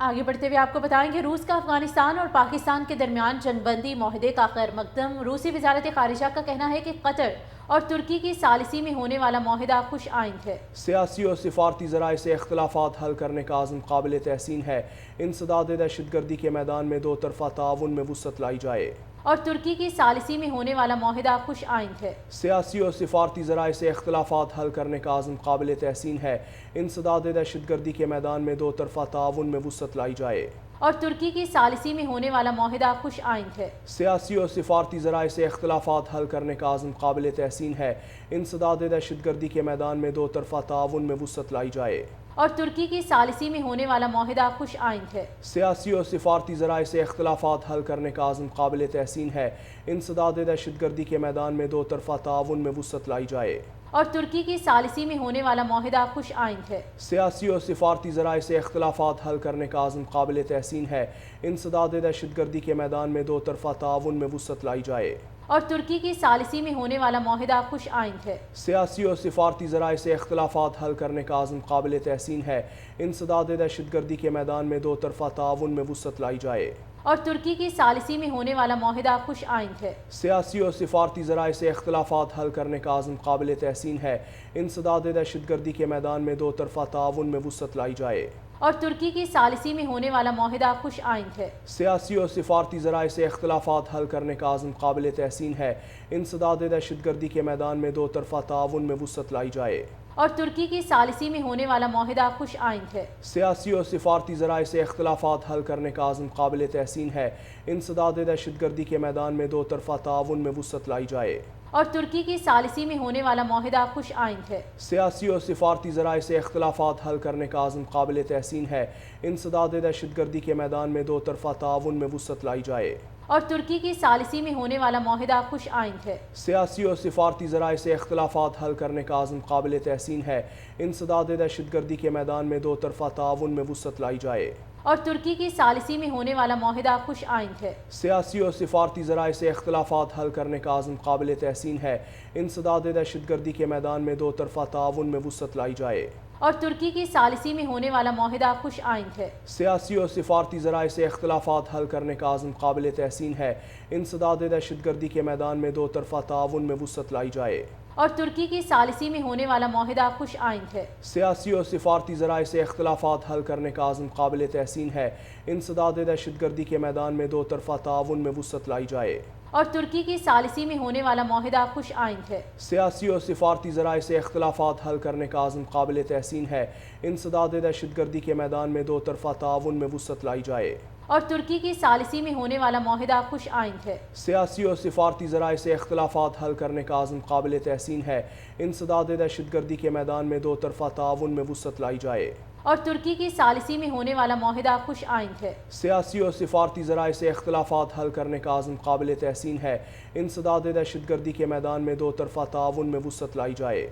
آگے بڑھتے ہوئے آپ کو بتائیں کہ روس کا افغانستان اور پاکستان کے درمیان جنگ بندی معاہدے کا خیر مقدم۔ روسی وزارت خارجہ کا کہنا ہے کہ قطر اور ترکی کی ثالثی میں ہونے والا معاہدہ خوش آئند ہے۔ سیاسی اور سفارتی ذرائع سے اختلافات حل کرنے کا عزم قابل تحسین ہے۔ انسداد دہشت گردی کے میدان میں دو طرفہ تعاون میں وسعت لائی جائے۔ اور ترکی کی ثالثی میں ہونے والا معاہدہ خوش آئند ہے۔ سیاسی اور سفارتی ذرائع سے اختلافات حل کرنے کا عزم قابل تحسین ہے۔ انسداد دہشت گردی کے میدان میں دو طرفہ تعاون میں وسعت لائی جائے۔ اور ترکی کی ثالثی میں ہونے والا معاہدہ خوش آئند ہے۔ سیاسی اور سفارتی ذرائع سے اختلافات حل کرنے کا عزم قابل تحسین ہے۔ انسداد دہشت گردی کے میدان میں دو طرفہ تعاون میں وسعت لائی جائے۔ اور ترکی کی ثالثی میں ہونے والا معاہدہ خوش آئند ہے۔ سیاسی اور سفارتی ذرائع سے اختلافات حل کرنے کا عزم قابل تحسین ہے۔ انسداد دہشت گردی کے میدان میں دو طرفہ تعاون میں وسعت لائی جائے۔ اور ترکی کی ثالثی میں ہونے والا معاہدہ خوش آئند ہے۔ سیاسی اور سفارتی ذرائع سے اختلافات حل کرنے کا عزم قابل تحسین ہے۔ انسداد دہشت گردی کے میدان میں دو طرفہ تعاون میں وسعت لائی جائے۔ اور ترکی کی ثالثی میں ہونے والا معاہدہ خوش آئند ہے۔ سیاسی اور سفارتی ذرائع سے اختلافات حل کرنے کا عزم قابل تحسین ہے۔ انسداد دہشت گردی کے میدان میں دو طرفہ تعاون میں وسعت لائی جائے۔ اور ترکی کی ثالثی میں ہونے والا معاہدہ خوش آئند ہے۔ سیاسی اور سفارتی ذرائع سے اختلافات حل کرنے کا عزم قابل تحسین ہے۔ انسداد دہشت گردی کے میدان میں دو طرفہ تعاون میں وسعت لائی جائے۔ اور ترکی کی ثالثی میں ہونے والا معاہدہ خوش آئند ہے۔ سیاسی اور سفارتی ذرائع سے اختلافات حل کرنے کا عزم قابل تحسین ہے۔ انسداد دہشت گردی کے میدان میں دو طرفہ تعاون میں وسعت لائی جائے۔ اور ترکی کی ثالثی میں ہونے والا معاہدہ خوش آئند ہے۔ سیاسی اور سفارتی ذرائع سے اختلافات حل کرنے کا عزم قابل تحسین ہے۔ انسداد دہشت گردی کے میدان میں دو طرفہ تعاون میں وسعت لائی جائے۔ اور ترکی کی ثالثی میں ہونے والا معاہدہ خوش آئند ہے۔ سیاسی اور سفارتی ذرائع سے اختلافات حل کرنے کا عزم قابل تحسین ہے۔ انسداد دہشت گردی کے میدان میں دو طرفہ تعاون میں وسعت لائی جائے۔ اور ترکی کی ثالثی میں ہونے والا معاہدہ خوش آئند ہے۔ سیاسی اور سفارتی ذرائع سے اختلافات حل کرنے کا عزم قابل تحسین ہے۔ انسداد دہشت گردی کے میدان میں دو طرفہ تعاون میں وسعت لائی جائے۔ اور ترکی کی ثالثی میں ہونے والا معاہدہ خوش آئند ہے۔ سیاسی اور سفارتی ذرائع سے اختلافات حل کرنے کا عزم قابل تحسین ہے۔ انسداد دہشت گردی کے میدان میں دو طرفہ تعاون میں وسعت لائی جائے۔ اور ترکی کی ثالثی میں ہونے والا معاہدہ خوش آئند ہے۔ سیاسی اور سفارتی ذرائع سے اختلافات حل کرنے کا عزم قابل تحسین ہے۔ انسداد دہشت گردی کے میدان میں دو طرفہ تعاون میں وسعت لائی جائے۔ اور ترکی کی ثالثی میں ہونے والا معاہدہ خوش آئند ہے۔ سیاسی اور سفارتی ذرائع سے اختلافات حل کرنے کا عزم قابل تحسین ہے۔ انسداد دہشت گردی کے میدان میں دو طرفہ تعاون میں وسعت لائی جائے۔ اور ترکی کی ثالثی میں ہونے والا معاہدہ خوش آئند ہے۔ سیاسی اور سفارتی ذرائع سے اختلافات حل کرنے کا عزم قابل تحسین ہے۔ انسداد دہشت گردی کے میدان میں دو طرفہ تعاون میں وسعت لائی جائے۔ اور ترکی کی ثالثی میں ہونے والا معاہدہ خوش آئند ہے۔ سیاسی اور سفارتی ذرائع سے اختلافات حل کرنے کا عزم قابل تحسین ہے۔ انسداد دہشت گردی کے میدان میں دو طرفہ تعاون میں وسعت لائی جائے۔ اور ترکی کی ثالثی میں ہونے والا معاہدہ خوش آئند ہے۔ سیاسی اور سفارتی ذرائع سے اختلافات حل کرنے کا عزم قابل تحسین ہے۔ انسداد دہشت گردی کے میدان میں دو طرفہ تعاون میں وسعت لائی جائے۔